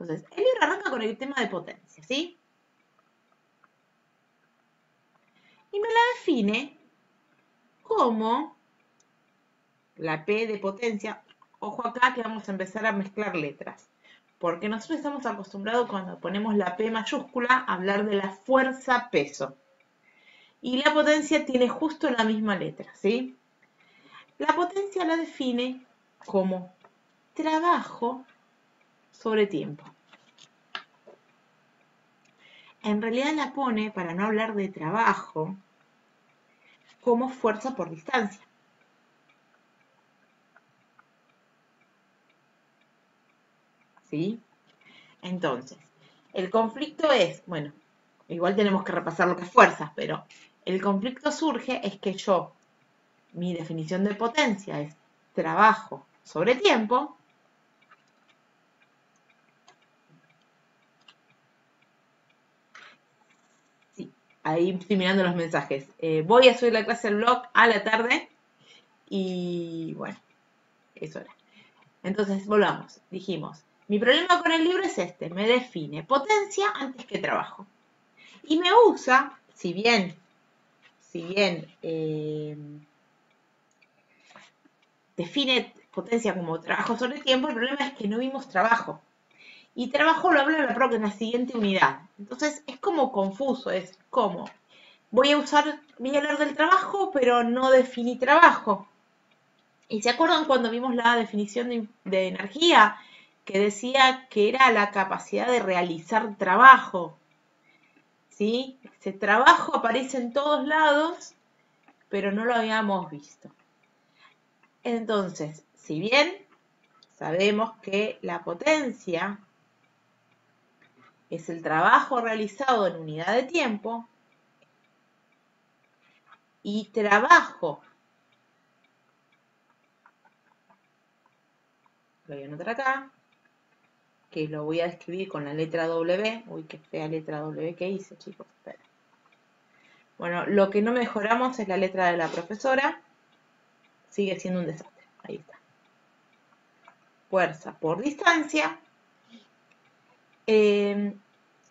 Entonces, el libro arranca con el tema de potencia, ¿sí? Y me la define como la P de potencia. Ojo acá que vamos a empezar a mezclar letras. Porque nosotros estamos acostumbrados cuando ponemos la P mayúscula a hablar de la fuerza peso. Y la potencia tiene justo la misma letra, ¿sí? La potencia la define como trabajo sobre tiempo. En realidad la pone, para no hablar de trabajo, como fuerza por distancia. ¿Sí? Entonces, el conflicto es, bueno, igual tenemos que repasar lo que es fuerza, pero el conflicto surge es que mi definición de potencia es trabajo sobre tiempo. Sí, ahí estoy mirando los mensajes. Voy a subir la clase al blog a la tarde y bueno, eso era. Entonces, volvamos. Dijimos, mi problema con el libro es este, me define potencia antes que trabajo. Y me usa, si bien define potencia como trabajo sobre tiempo, el problema es que no vimos trabajo. Y trabajo lo habla en la siguiente unidad. Entonces es como confuso, es como, voy a hablar del trabajo, pero no definí trabajo. ¿Y se acuerdan cuando vimos la definición de energía? Que decía que era la capacidad de realizar trabajo. ¿Sí? Ese trabajo aparece en todos lados, pero no lo habíamos visto. Entonces, si bien sabemos que la potencia es el trabajo realizado en unidad de tiempo, y trabajo, lo voy a anotar acá, que lo voy a escribir con la letra W. Uy, qué fea letra W que hice, chicos. Espera. Bueno, lo que no mejoramos es la letra de la profesora. Sigue siendo un desastre. Ahí está. Fuerza por distancia.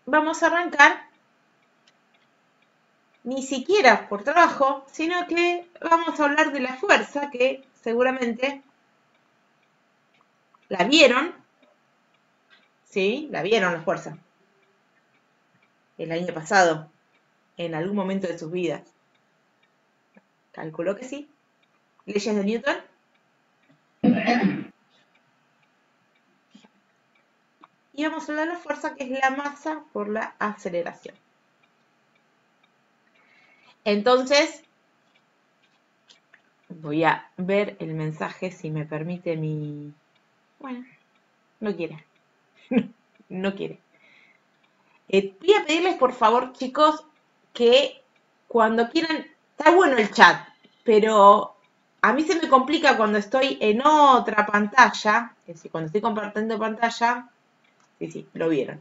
Vamos a arrancar ni siquiera por trabajo, sino que vamos a hablar de la fuerza, que seguramente la vieron. ¿Sí? La vieron la fuerza. El año pasado, en algún momento de sus vidas. Calculo que sí. Leyes de Newton. Y vamos a hablar de la fuerza, que es la masa por la aceleración. Entonces, voy a ver el mensaje si me permite mi... Bueno, no quiere. No quiere. Voy a pedirles, por favor, chicos, que cuando quieran... Está bueno el chat, pero a mí se me complica cuando estoy en otra pantalla. Es decir, cuando estoy compartiendo pantalla... Sí, lo vieron.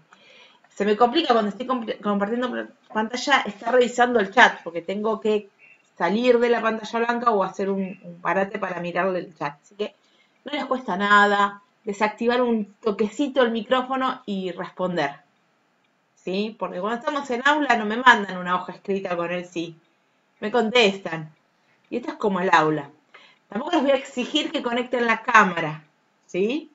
Se me complica cuando estoy compartiendo pantalla estar revisando el chat, porque tengo que salir de la pantalla blanca o hacer un parate para mirarle el chat. Así que no les cuesta nada desactivar un toquecito el micrófono y responder. ¿Sí? Porque cuando estamos en aula no me mandan una hoja escrita con el sí. Me contestan. Y esto es como el aula. Tampoco les voy a exigir que conecten la cámara. ¿Sí?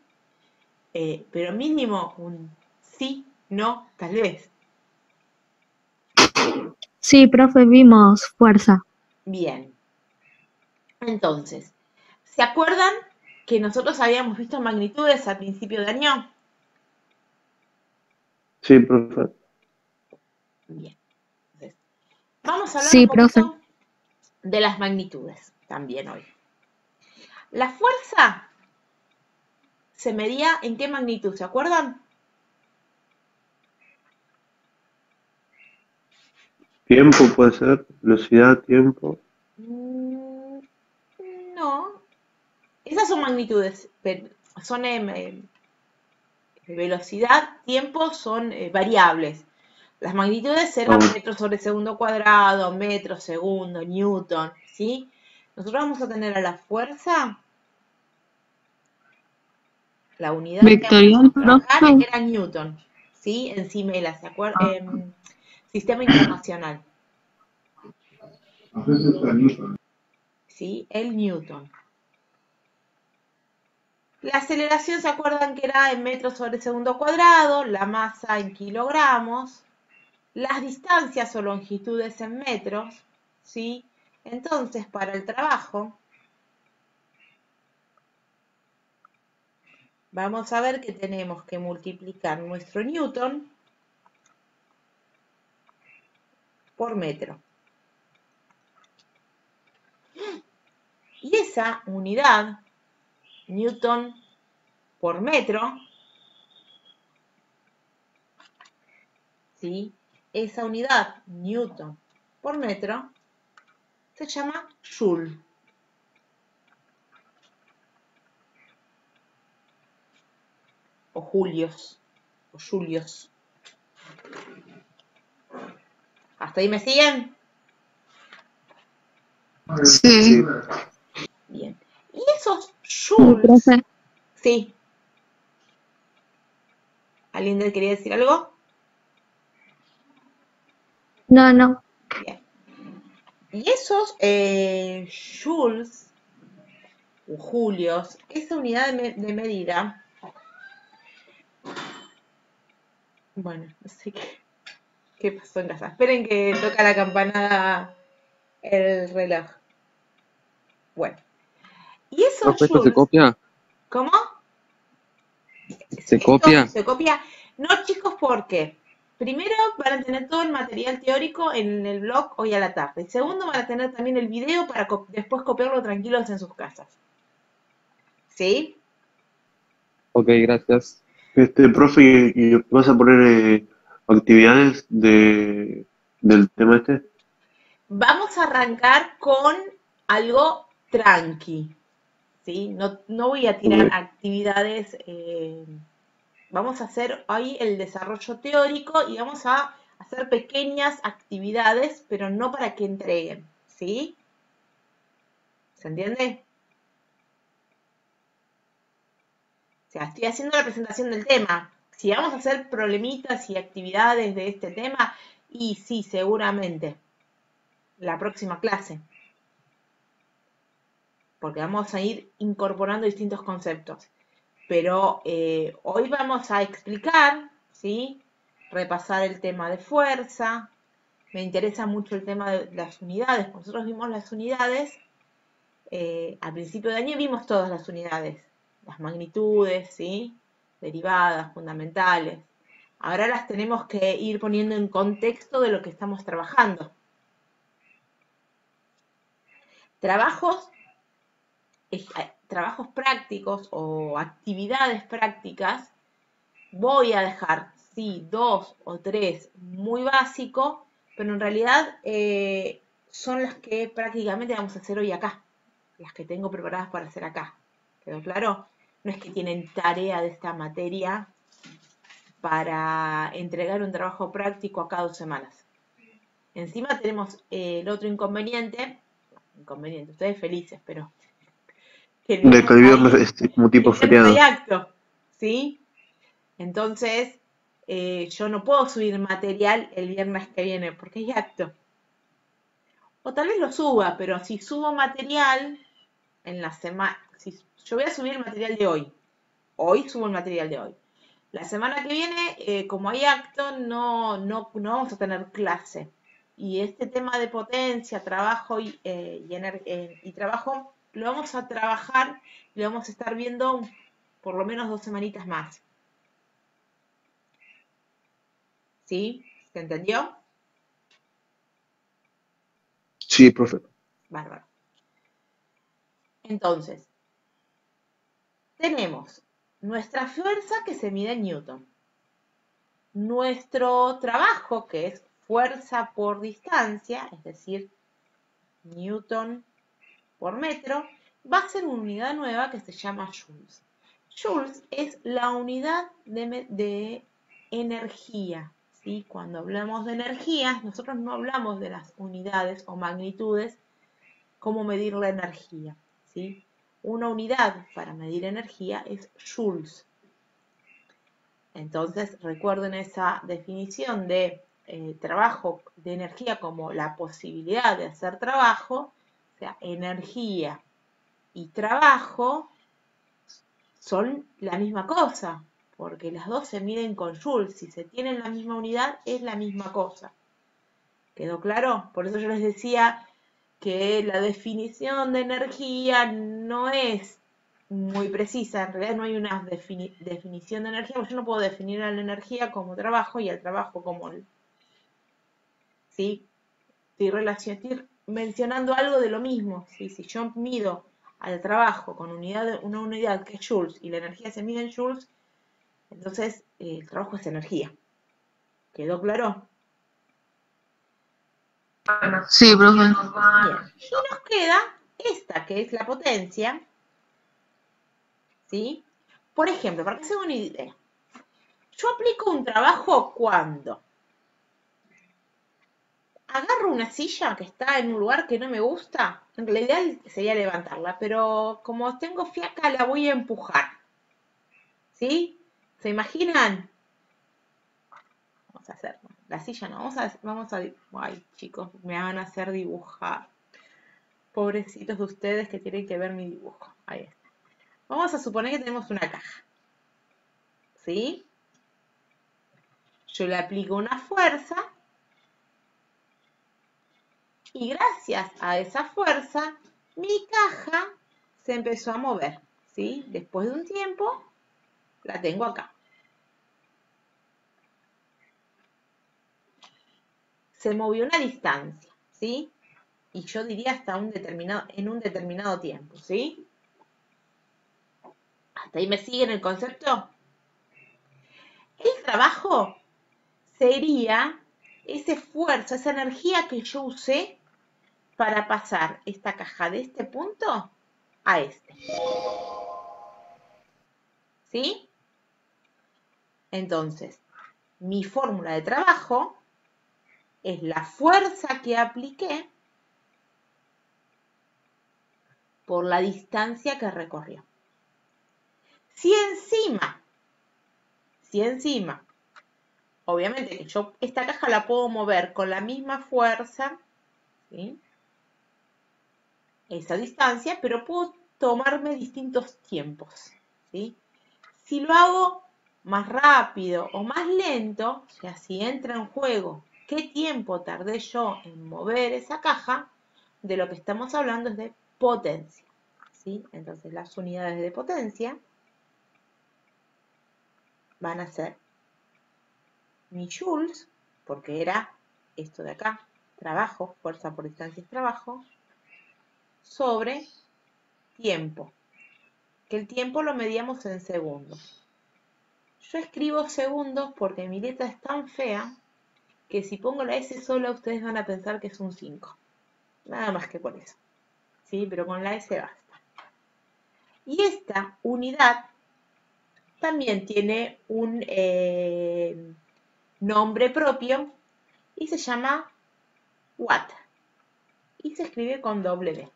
Pero mínimo un sí, no, tal vez. Sí, profe, vimos fuerza. Bien. Entonces, ¿se acuerdan que nosotros habíamos visto magnitudes al principio de año? Sí, profe. Bien. Entonces, vamos a hablar Sí, un profe. poquito de las magnitudes también hoy. La fuerza se medía en qué magnitud, ¿se acuerdan? Tiempo puede ser, velocidad, tiempo. No. Esas son magnitudes, son velocidad, tiempo son variables. Las magnitudes eran metros sobre segundo cuadrado, metros, segundo, newton, ¿sí? Nosotros vamos a tener a la fuerza La unidad que Vectorial, vamos a trabajar profe. era Newton, ¿sí? En CIMELA, ¿se acuerdan? Sistema Internacional, ¿sí? El Newton. La aceleración, ¿se acuerdan que era en metros sobre segundo cuadrado? La masa en kilogramos. Las distancias o longitudes en metros, ¿sí? Entonces, para el trabajo, vamos a ver que tenemos que multiplicar nuestro Newton por metro. Y esa unidad, Newton por metro, ¿sí? Esa unidad, Newton por metro, se llama Joule. O Julios. O Julios. ¿Hasta ahí me siguen? Sí. Bien. Y esos Sí, joules, profe. sí. ¿Alguien quería decir algo? No, no. Bien. Y esos joules o julios, esa unidad de medida, bueno, no sé qué pasó en casa. Esperen que toca la campanada el reloj. Bueno. Y esos Profe, ¿esto se joules, copia? ¿cómo? ¿Se Esto copia? se copia. No, chicos, porque primero van a tener todo el material teórico en el blog hoy a la tarde. Y segundo, van a tener también el video para después copiarlo tranquilos en sus casas. ¿Sí? Ok, gracias. Profe, ¿y vas a poner actividades del tema este? Vamos a arrancar con algo tranqui. ¿Sí? No voy a tirar Ok. actividades. Vamos a hacer hoy el desarrollo teórico y vamos a hacer pequeñas actividades, pero no para que entreguen. ¿Sí? ¿Se entiende? O sea, estoy haciendo la presentación del tema. Si vamos a hacer problemitas y actividades de este tema, y sí, seguramente, la próxima clase. Porque vamos a ir incorporando distintos conceptos. Pero hoy vamos a explicar, ¿sí? Repasar el tema de fuerza. Me interesa mucho el tema de las unidades. Nosotros vimos las unidades. Al principio de año vimos todas las unidades. Las magnitudes, ¿sí? Derivadas, fundamentales. Ahora las tenemos que ir poniendo en contexto de lo que estamos trabajando. Trabajos prácticos o actividades prácticas, voy a dejar, sí, 2 o 3 muy básicos, pero en realidad son las que prácticamente vamos a hacer hoy acá, las que tengo preparadas para hacer acá. ¿Quedó claro? No es que tienen tarea de esta materia para entregar un trabajo práctico a cada 2 semanas. Encima tenemos el otro inconveniente, ustedes felices, pero que el De que el viernes viernes es como tipo hay feriado. acto, ¿sí? Entonces, yo no puedo subir material el viernes que viene porque hay acto. O tal vez lo suba, pero si subo material en la semana, si yo voy a subir el material de hoy subo el material de hoy. La semana que viene, como hay acto, no vamos a tener clase. Y este tema de potencia, trabajo y trabajo, lo vamos a trabajar y lo vamos a estar viendo por lo menos 2 semanitas más. ¿Sí? ¿Se entendió? Sí, profe. Bárbaro. Entonces, tenemos nuestra fuerza que se mide en Newton. Nuestro trabajo, que es fuerza por distancia, es decir, Newton por metro, va a ser una unidad nueva que se llama joules. Joules es la unidad de energía. ¿Sí? Cuando hablamos de energías, nosotros no hablamos de las unidades o magnitudes, cómo medir la energía. ¿Sí? una unidad para medir energía es joules. Entonces, recuerden esa definición de trabajo de energía como la posibilidad de hacer trabajo, o sea, energía y trabajo son la misma cosa, porque las dos se miden con joules. Si se tienen la misma unidad, es la misma cosa. ¿Quedó claro? Por eso yo les decía que la definición de energía no es muy precisa. En realidad no hay una definición de energía, porque yo no puedo definir a la energía como trabajo y al trabajo como ¿sí? Estoy mencionando algo de lo mismo. ¿Sí? Si yo mido al trabajo con una unidad que es joules y la energía se mide en joules, entonces el trabajo es energía. ¿Quedó claro? Sí, profe. Bien. Y nos queda esta, que es la potencia. ¿Sí? Por ejemplo, para que se den una idea, yo aplico un trabajo cuando agarro una silla que está en un lugar que no me gusta. En realidad sería levantarla, pero como tengo fiaca la voy a empujar. ¿Sí? ¿Se imaginan? Vamos a hacer. La silla no. Vamos a. Ay, chicos, me van a hacer dibujar. Pobrecitos de ustedes que tienen que ver mi dibujo. Ahí está. Vamos a suponer que tenemos una caja. ¿Sí? Yo le aplico una fuerza. Y gracias a esa fuerza, mi caja se empezó a mover. ¿Sí? Después de un tiempo, la tengo acá. Se movió una distancia. ¿Sí? Y yo diría hasta en un determinado tiempo. ¿Sí? ¿Hasta ahí me siguen el concepto? El trabajo sería ese esfuerzo, esa energía que yo usé para pasar esta caja de este punto a este. ¿Sí? Entonces, mi fórmula de trabajo es la fuerza que apliqué por la distancia que recorrió. Si encima, obviamente que yo esta caja la puedo mover con la misma fuerza, ¿sí? Esa distancia, pero puedo tomarme distintos tiempos, ¿sí? Si lo hago más rápido o más lento, o sea, si entra en juego qué tiempo tardé yo en mover esa caja, de lo que estamos hablando es de potencia, ¿sí? Entonces las unidades de potencia van a ser mi joules, porque era esto de acá, trabajo, fuerza por distancia es trabajo, sobre tiempo, que el tiempo lo medíamos en segundos. Yo escribo segundos porque mi letra es tan fea que si pongo la S sola ustedes van a pensar que es un 5. Nada más que por eso. ¿Sí? Pero con la S basta. Y esta unidad también tiene un nombre propio y se llama watt. Y se escribe con W.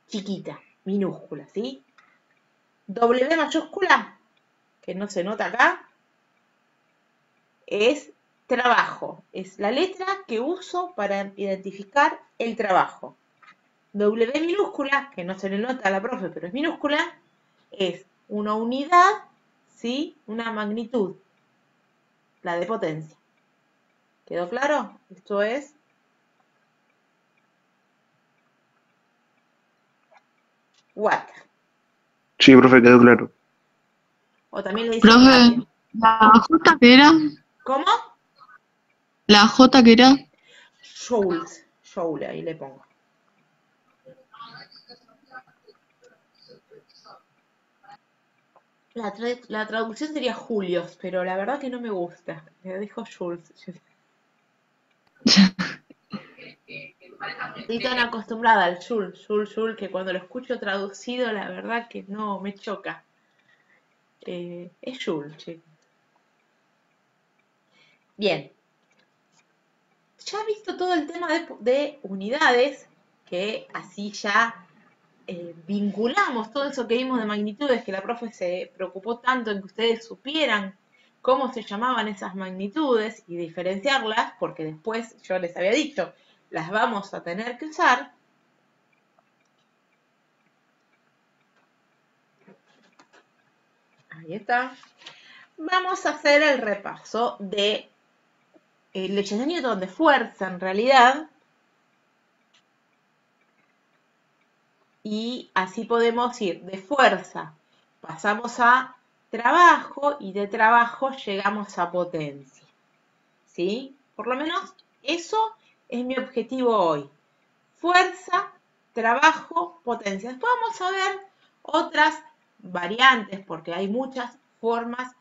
Chiquita, minúscula, ¿sí? W mayúscula, que no se nota acá, es trabajo. Es la letra que uso para identificar el trabajo. W minúscula, que no se le nota a la profe, pero es minúscula, es una unidad, ¿sí? Una magnitud, la de potencia. ¿Quedó claro? Esto es watt. Sí, profe, quedó claro. O también le dicen Profe, ratio. ¿la J qué era? ¿Cómo? ¿La J qué era? Joules. Joule, ahí le pongo. La traducción sería julios, pero la verdad que no me gusta. Me dijo Jules. Estoy tan acostumbrada al Joule, que cuando lo escucho traducido, la verdad que no, me choca. Es Joule, chicos. Bien. Ya he visto todo el tema de unidades, que así ya vinculamos todo eso que vimos de magnitudes, que la profe se preocupó tanto en que ustedes supieran cómo se llamaban esas magnitudes y diferenciarlas, porque después yo les había dicho, las vamos a tener que usar. Ahí está. Vamos a hacer el repaso de leyes de Newton de fuerza en realidad. Y así podemos ir de fuerza, pasamos a trabajo y de trabajo llegamos a potencia. ¿Sí? Por lo menos eso es mi objetivo hoy. Fuerza, trabajo, potencia. Después vamos a ver otras variantes porque hay muchas formas.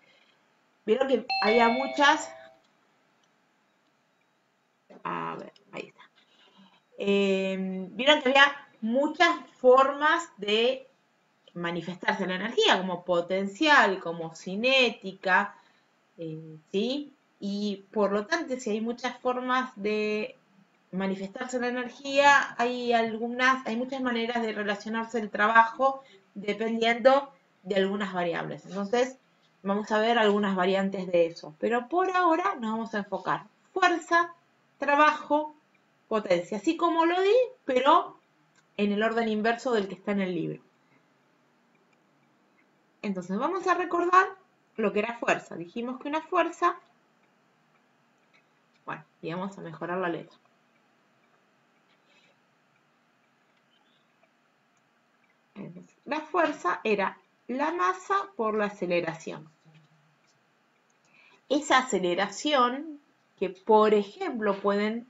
Vieron que había muchas. A ver, ahí está. Vieron que había muchas formas de manifestarse la energía, como potencial, como cinética, ¿sí? Y por lo tanto, si hay muchas formas de manifestarse la energía, hay muchas maneras de relacionarse el trabajo dependiendo de algunas variables. Entonces, vamos a ver algunas variantes de eso. Pero por ahora nos vamos a enfocar fuerza, trabajo, potencia. Así como lo di, pero en el orden inverso del que está en el libro. Entonces vamos a recordar lo que era fuerza. Dijimos que una fuerza, bueno, y vamos a mejorar la letra. Entonces, la fuerza era la masa por la aceleración. Esa aceleración que, por ejemplo, pueden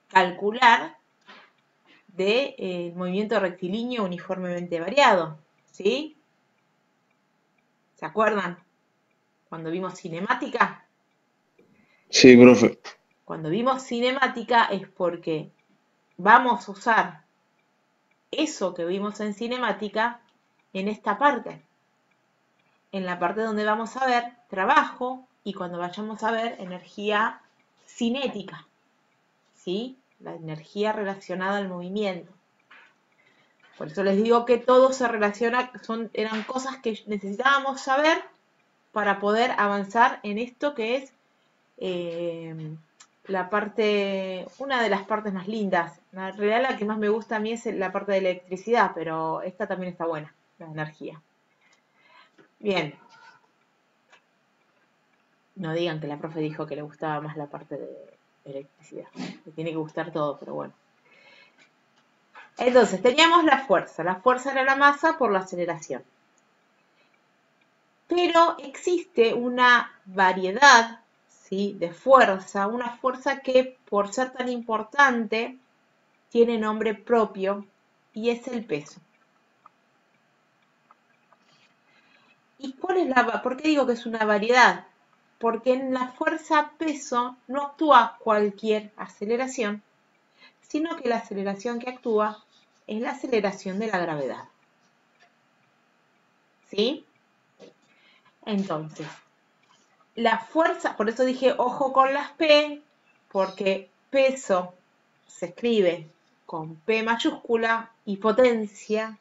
calcular del movimiento rectilíneo uniformemente variado, ¿sí? ¿Se acuerdan? Cuando vimos cinemática. Sí, profe. Cuando vimos cinemática es porque vamos a usar eso que vimos en cinemática en esta parte. En la parte donde vamos a ver trabajo y cuando vayamos a ver energía cinética. ¿Sí? La energía relacionada al movimiento. Por eso les digo que todo se relaciona, eran cosas que necesitábamos saber para poder avanzar en esto que es una de las partes más lindas. En realidad la que más me gusta a mí es la parte de electricidad, pero esta también está buena, la energía. Bien. No digan que la profe dijo que le gustaba más la parte de electricidad. Le tiene que gustar todo, pero bueno. Entonces, teníamos la fuerza. La fuerza era la masa por la aceleración. Pero existe una variedad, ¿sí?, de fuerza. Una fuerza que, por ser tan importante, tiene nombre propio y es el peso. ¿Y cuál es por qué digo que es una variedad? Porque en la fuerza peso no actúa cualquier aceleración, sino que la aceleración que actúa es la aceleración de la gravedad. ¿Sí? Entonces, la fuerza, por eso dije ojo con las P, porque peso se escribe con P mayúscula y potencia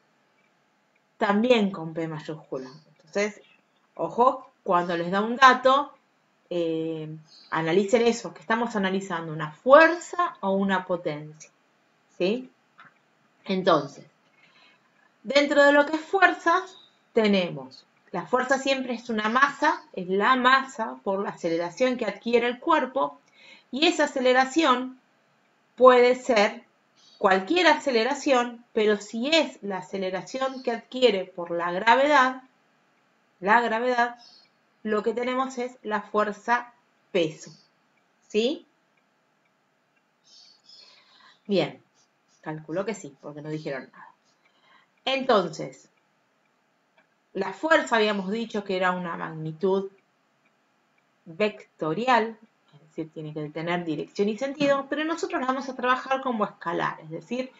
también con P mayúscula. Entonces, ojo, cuando les da un dato, analicen eso, que estamos analizando una fuerza o una potencia. ¿Sí? Entonces, dentro de lo que es fuerza, tenemos, la fuerza siempre es una masa, es la masa por la aceleración que adquiere el cuerpo, y esa aceleración puede ser cualquier aceleración, pero si es la aceleración que adquiere por la gravedad, lo que tenemos es la fuerza peso. ¿Sí? Bien, calculo que sí, porque no dijeron nada. Entonces, la fuerza habíamos dicho que era una magnitud vectorial, es decir, tiene que tener dirección y sentido, pero nosotros la vamos a trabajar como escalar, es decir,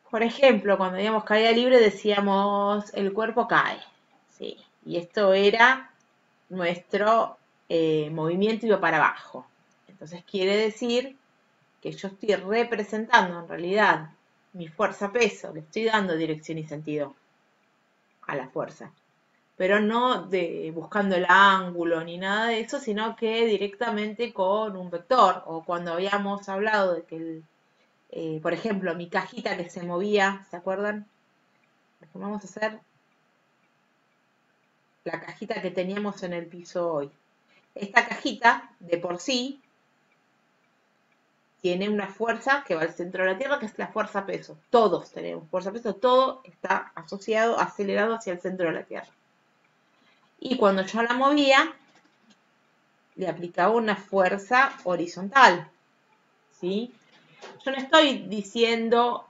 por ejemplo, cuando veíamos caída libre decíamos el cuerpo cae, ¿sí? Y esto era nuestro movimiento iba para abajo. Entonces quiere decir que yo estoy representando en realidad mi fuerza-peso, le estoy dando dirección y sentido a la fuerza. Pero no buscando el ángulo ni nada de eso, sino que directamente con un vector. O cuando habíamos hablado de que, por ejemplo, mi cajita que se movía, ¿se acuerdan? Vamos a hacer la cajita que teníamos en el piso hoy. Esta cajita, de por sí, tiene una fuerza que va al centro de la Tierra, que es la fuerza-peso. Todos tenemos fuerza-peso, todo está asociado, acelerado hacia el centro de la Tierra. Y cuando yo la movía, le aplicaba una fuerza horizontal, ¿sí? Yo no estoy diciendo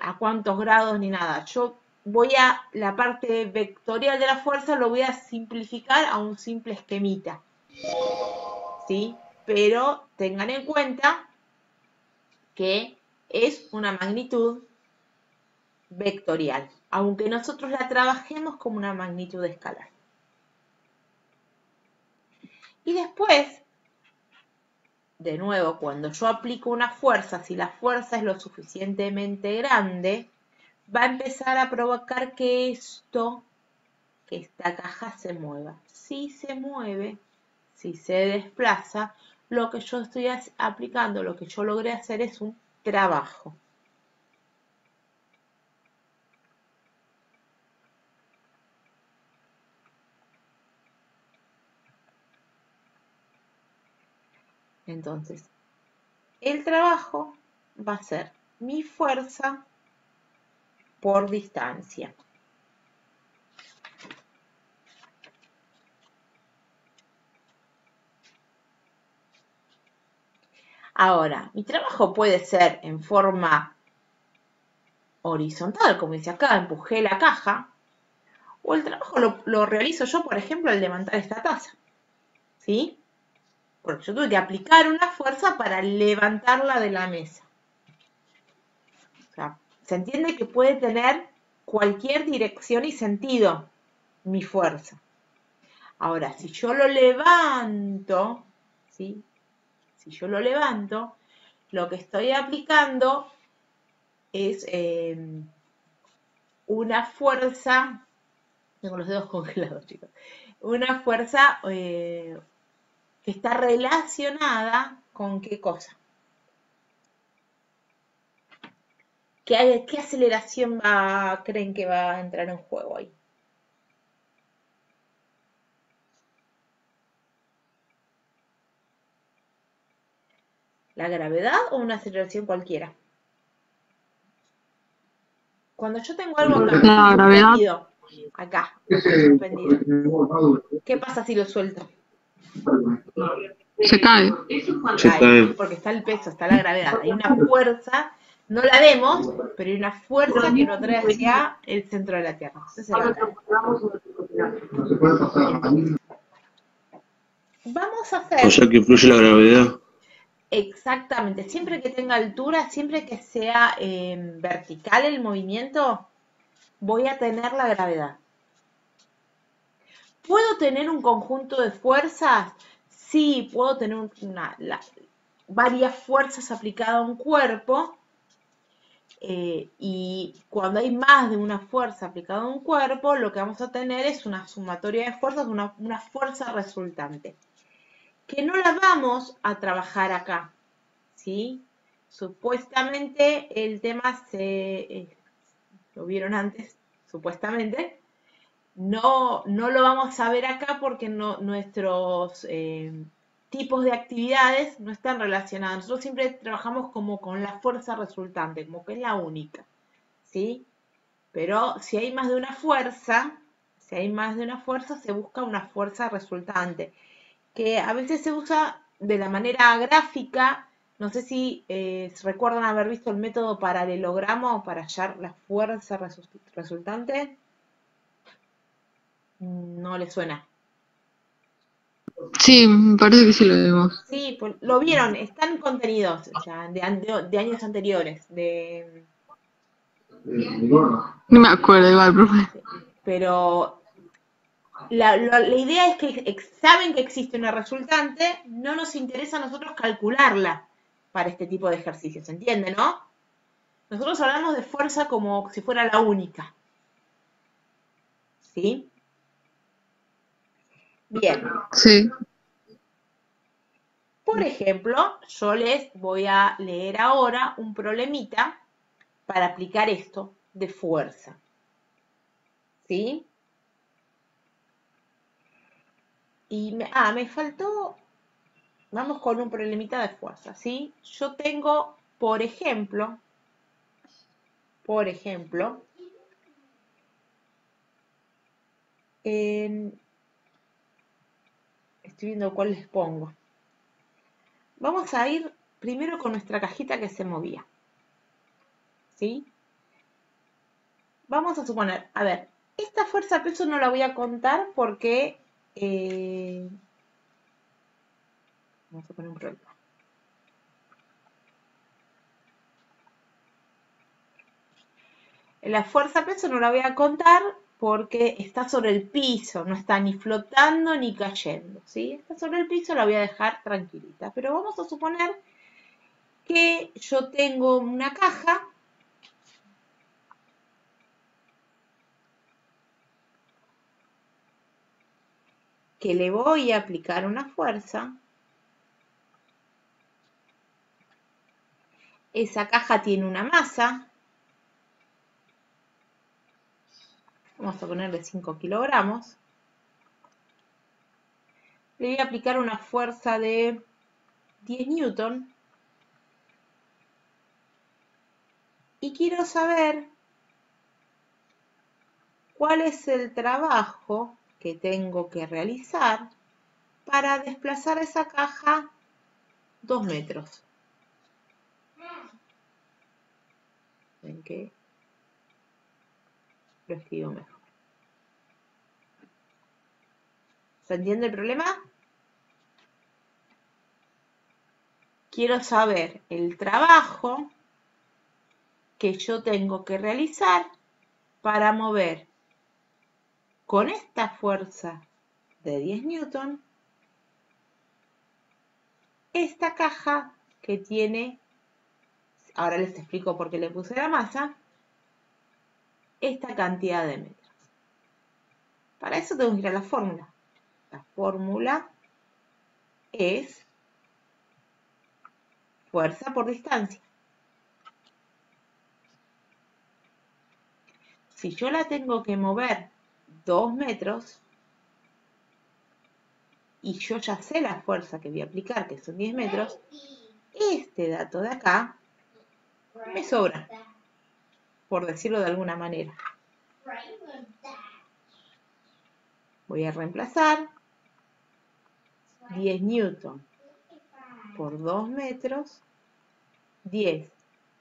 a cuántos grados ni nada. Yo voy a la parte vectorial de la fuerza, lo voy a simplificar a un simple esquemita, ¿sí? Pero tengan en cuenta que es una magnitud vectorial, aunque nosotros la trabajemos como una magnitud escalar. Y después, de nuevo, cuando yo aplico una fuerza, si la fuerza es lo suficientemente grande, va a empezar a provocar que esta caja se mueva. Si se mueve, si se desplaza, lo que yo estoy aplicando, lo que yo logré hacer es un trabajo. Entonces, el trabajo va a ser mi fuerza por distancia. Ahora, mi trabajo puede ser en forma horizontal, como dice acá, empujé la caja, o el trabajo lo realizo yo, por ejemplo, al levantar esta taza, ¿sí? Porque yo tuve que aplicar una fuerza para levantarla de la mesa. O sea, se entiende que puede tener cualquier dirección y sentido mi fuerza. Ahora, si yo lo levanto, ¿sí? Si yo lo levanto, lo que estoy aplicando es una fuerza, tengo los dedos congelados, chicos, una fuerza que está relacionada con qué cosa. ¿Qué aceleración creen que va a entrar en juego ahí? ¿La gravedad o una aceleración cualquiera? Cuando yo tengo algo acá, La gravedad. suspendido, acá, suspendido, ¿qué pasa si lo suelto? Se cae. Se cae. Porque está el peso, está la gravedad. Hay una fuerza, no la vemos, pero hay una fuerza que lo trae hacia el centro de la Tierra. Entonces se va a caer. Vamos a hacer... O sea que influye la gravedad. Exactamente, siempre que tenga altura, siempre que sea vertical el movimiento, voy a tener la gravedad. ¿Puedo tener un conjunto de fuerzas? Sí, puedo tener varias fuerzas aplicadas a un cuerpo, y cuando hay más de una fuerza aplicada a un cuerpo, lo que vamos a tener es una sumatoria de fuerzas, una fuerza resultante, que no la vamos a trabajar acá, ¿sí? Supuestamente el tema lo vieron antes, supuestamente, no lo vamos a ver acá porque nuestros tipos de actividades no están relacionados. Nosotros siempre trabajamos como con la fuerza resultante, como que es la única, ¿sí? Pero si hay más de una fuerza, se busca una fuerza resultante, que a veces se usa de la manera gráfica. No sé si recuerdan haber visto el método paralelogramo para hallar la fuerza resultante. No le suena. Sí, me parece que sí lo vimos. Sí, pues, lo vieron, están contenidos ya, de años anteriores. No me acuerdo igual, profe. Pero la idea es que saben que existe una resultante, no nos interesa a nosotros calcularla para este tipo de ejercicios, ¿entienden, no? Nosotros hablamos de fuerza como si fuera la única. ¿Sí? Bien. Sí. Por ejemplo, yo les voy a leer ahora un problemita para aplicar esto de fuerza. ¿Sí? Y me faltó, vamos con un problemita de fuerza, ¿sí? Yo tengo, por ejemplo, estoy viendo cuál les pongo. Vamos a ir primero con nuestra cajita que se movía. ¿Sí? Vamos a suponer, a ver, esta fuerza peso no la voy a contar porque... vamos a poner un problema. La fuerza peso no la voy a contar porque está sobre el piso, no está ni flotando ni cayendo, ¿sí? Está sobre el piso, la voy a dejar tranquilita. Pero vamos a suponer que yo tengo una caja que le voy a aplicar una fuerza. Esa caja tiene una masa. Vamos a ponerle 5 kilogramos. Le voy a aplicar una fuerza de 10 newton. Y quiero saber cuál es el trabajo que tengo que realizar para desplazar esa caja 2 metros. ¿Ven que lo escribo mejor? ¿Se entiende el problema? Quiero saber el trabajo que yo tengo que realizar para mover con esta fuerza de 10 newton esta caja que tiene, ahora les explico por qué le puse la masa, esta cantidad de metros. Para eso tengo que ir a la fórmula. La fórmula es fuerza por distancia. Si yo la tengo que mover 2 metros y yo ya sé la fuerza que voy a aplicar, que son 10 metros, este dato de acá me sobra, por decirlo de alguna manera. Voy a reemplazar 10 newton por 2 metros, 10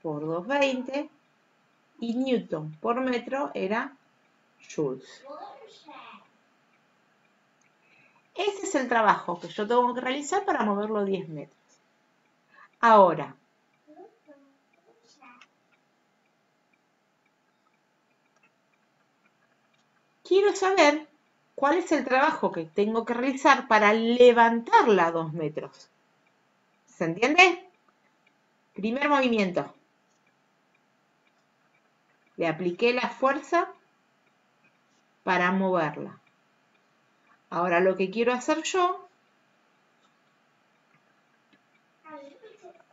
por 2, 20, y newton por metro era joules. Ese es el trabajo que yo tengo que realizar para moverlo 10 metros. Ahora, quiero saber cuál es el trabajo que tengo que realizar para levantarla 2 metros. ¿Se entiende? Primer movimiento. Le apliqué la fuerza para moverla. Ahora lo que quiero hacer yo,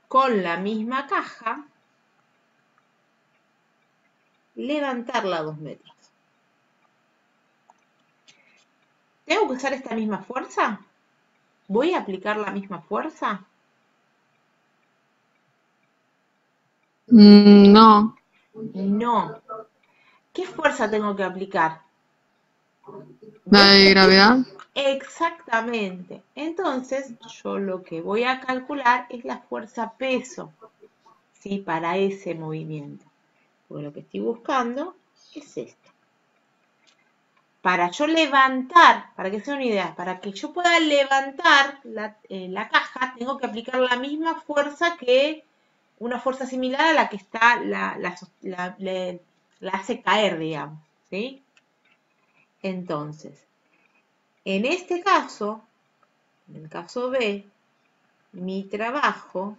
con la misma caja, levantarla 2 metros. ¿Tengo que usar esta misma fuerza? ¿Voy a aplicar la misma fuerza? No. No. ¿Qué fuerza tengo que aplicar? ¿La de gravedad? Exactamente. Entonces, yo lo que voy a calcular es la fuerza peso, ¿sí? Para ese movimiento. Porque lo que estoy buscando es esto. Para yo levantar, para que sea una idea, para que yo pueda levantar la caja, tengo que aplicar la misma fuerza que una fuerza similar a la que está, la hace caer, digamos, ¿sí? Entonces, en este caso, en el caso B, mi trabajo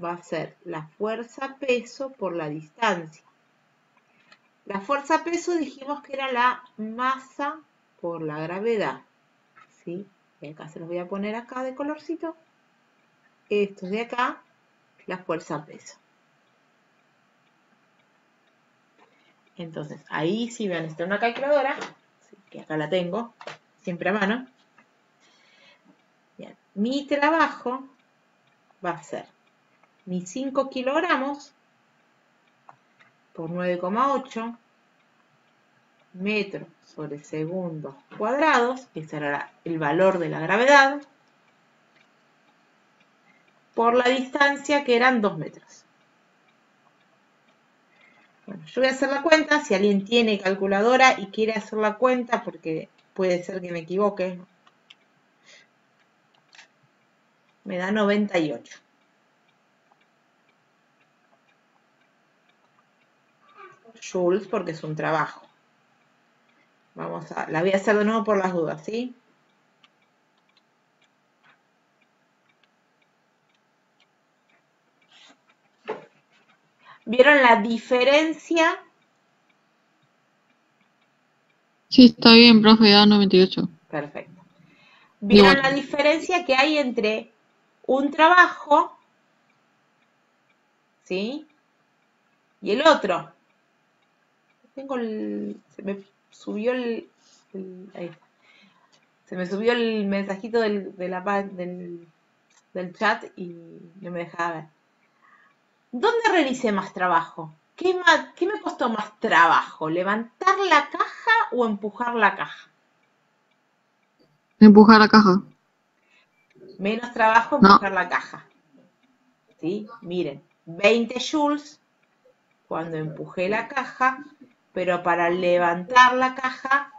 va a ser la fuerza peso por la distancia. La fuerza peso dijimos que era la masa por la gravedad, ¿sí? Y acá se los voy a poner acá de colorcito. Estos de acá, la fuerza peso. Entonces, ahí sí voy a necesitar una calculadora, que acá la tengo, siempre a mano. Bien, mi trabajo va a ser mis 5 kilogramos por 9,8 metros sobre segundos cuadrados, que será el valor de la gravedad, por la distancia que eran 2 metros. Bueno, yo voy a hacer la cuenta, si alguien tiene calculadora y quiere hacer la cuenta, porque puede ser que me equivoque, me da 98. Joules, porque es un trabajo. La voy a hacer de nuevo por las dudas, ¿sí? ¿Vieron la diferencia? Sí, está bien, profe, da 98. Perfecto. ¿Vieron Igual. la diferencia que hay entre un trabajo, ¿sí? Y el otro? Se me subió ahí está. Se me subió el mensajito del chat y no me dejaba ver. ¿Dónde realicé más trabajo? ¿Qué me costó más trabajo? ¿Levantar la caja o empujar la caja? Empujar la caja. Menos trabajo No. empujar la caja. ¿Sí? Miren, 20 joules cuando empujé la caja, pero para levantar la caja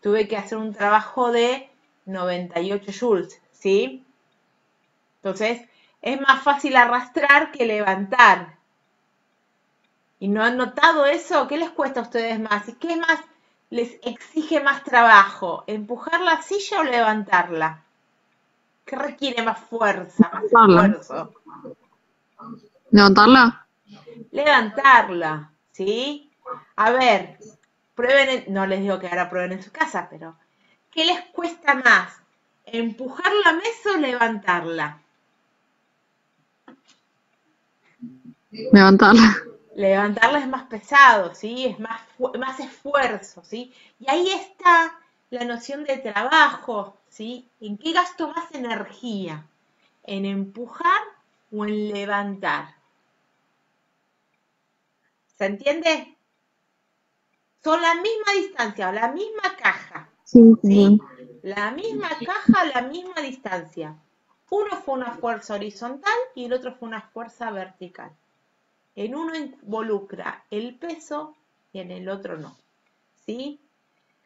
tuve que hacer un trabajo de 98 joules, ¿sí? Entonces, es más fácil arrastrar que levantar. ¿Y no han notado eso? ¿Qué les cuesta a ustedes más? ¿Y qué más les exige más trabajo? ¿Empujar la silla o levantarla? ¿Qué requiere más fuerza, más esfuerzo? ¿Levantarla? Levantarla, ¿sí? A ver, prueben, no les digo que ahora prueben en su casa, pero ¿qué les cuesta más? ¿Empujar la mesa o levantarla? Levantarla. Levantarla es más pesado, ¿sí? Es más esfuerzo, ¿sí? Y ahí está la noción de trabajo, ¿sí? ¿En qué gasto más energía? ¿En empujar o en levantar? ¿Se entiende? Son la misma distancia, la misma caja, ¿sí? La misma caja, la misma distancia. Uno fue una fuerza horizontal y el otro fue una fuerza vertical. En uno involucra el peso y en el otro no, ¿sí?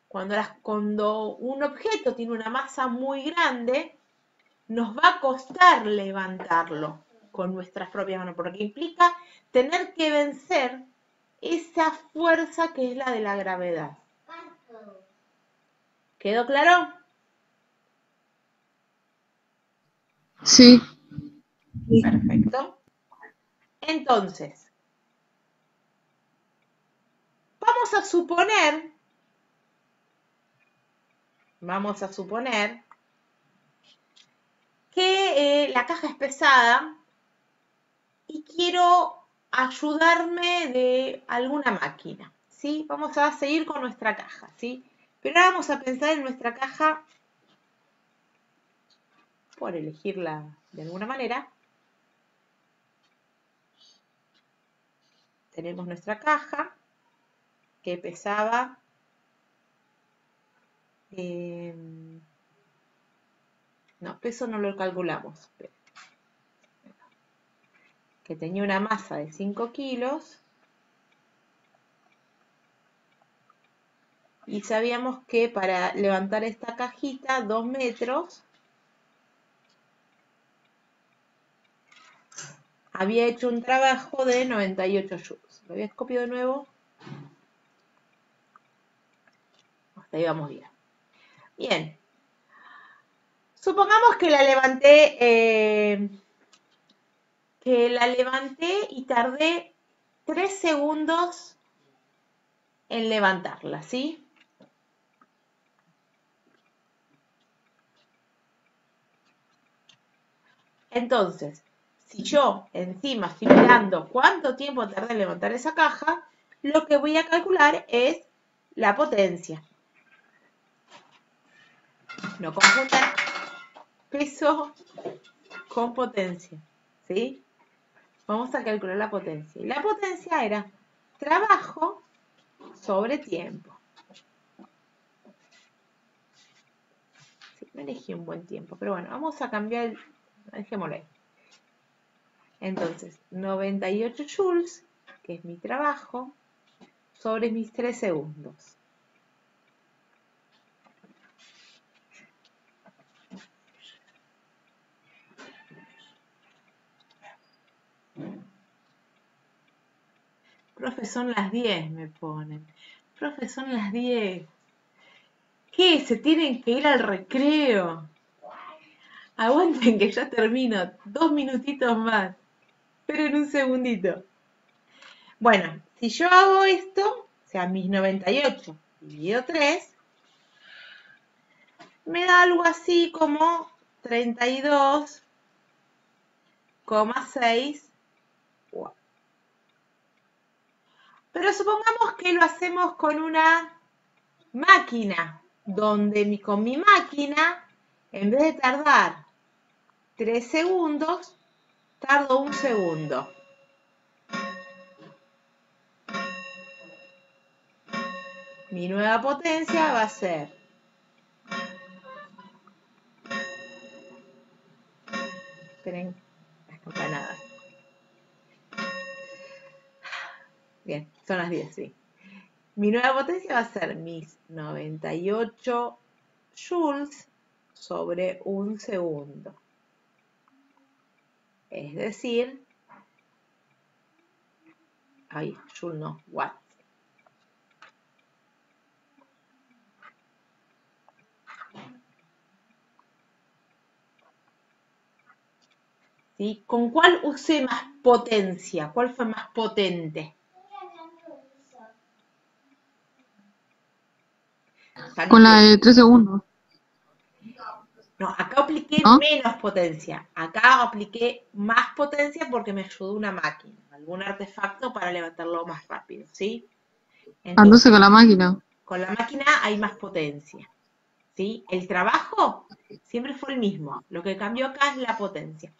Cuando un objeto tiene una masa muy grande, nos va a costar levantarlo con nuestras propias manos, porque implica tener que vencer esa fuerza que es la de la gravedad. ¿Quedó claro? Sí. Perfecto. Entonces, vamos a suponer que la caja es pesada y quiero ayudarme de alguna máquina, ¿sí? Vamos a seguir con nuestra caja, ¿sí? Pero ahora vamos a pensar en nuestra caja, por elegirla de alguna manera. Tenemos nuestra caja que pesaba no, peso no lo calculamos, que tenía una masa de 5 kilos y sabíamos que para levantar esta cajita 2 metros había hecho un trabajo de 98 joules. Lo voy a copiar de nuevo. Hasta ahí vamos bien. Bien. Supongamos que la levanté la levanté y tardé 3 segundos en levantarla, ¿sí? Entonces, si yo encima estoy mirando cuánto tiempo tardé en levantar esa caja, lo que voy a calcular es la potencia. No confundan peso con potencia, ¿sí? Vamos a calcular la potencia. Y la potencia era trabajo sobre tiempo. Sí, no elegí un buen tiempo, pero bueno, vamos a cambiar, dejémoslo ahí. Entonces, 98 joules, que es mi trabajo, sobre mis 3 segundos. Profe, son las 10, me ponen. Profe, son las 10. ¿Qué? ¿Se tienen que ir al recreo? Aguanten que ya termino. 2 minutitos más. Esperen un segundito. Bueno, si yo hago esto, o sea, mis 98 dividido 3, me da algo así como 32,6 watts. Pero supongamos que lo hacemos con una máquina, donde con mi máquina, en vez de tardar 3 segundos, tardo 1 segundo. Mi nueva potencia va a ser esperen las campanadas. Bien, son las 10, sí. Mi nueva potencia va a ser mis 98 joules sobre 1 segundo. Es decir, joule no, watts. ¿Sí? ¿Con cuál usé más potencia? ¿Cuál fue más potente? Con la de 3 segundos. No, acá apliqué ¿No? menos potencia. Acá apliqué más potencia porque me ayudó una máquina, algún artefacto para levantarlo más rápido, ¿sí? Entonces con la máquina. Con la máquina hay más potencia, ¿sí? El trabajo siempre fue el mismo. Lo que cambió acá es la potencia.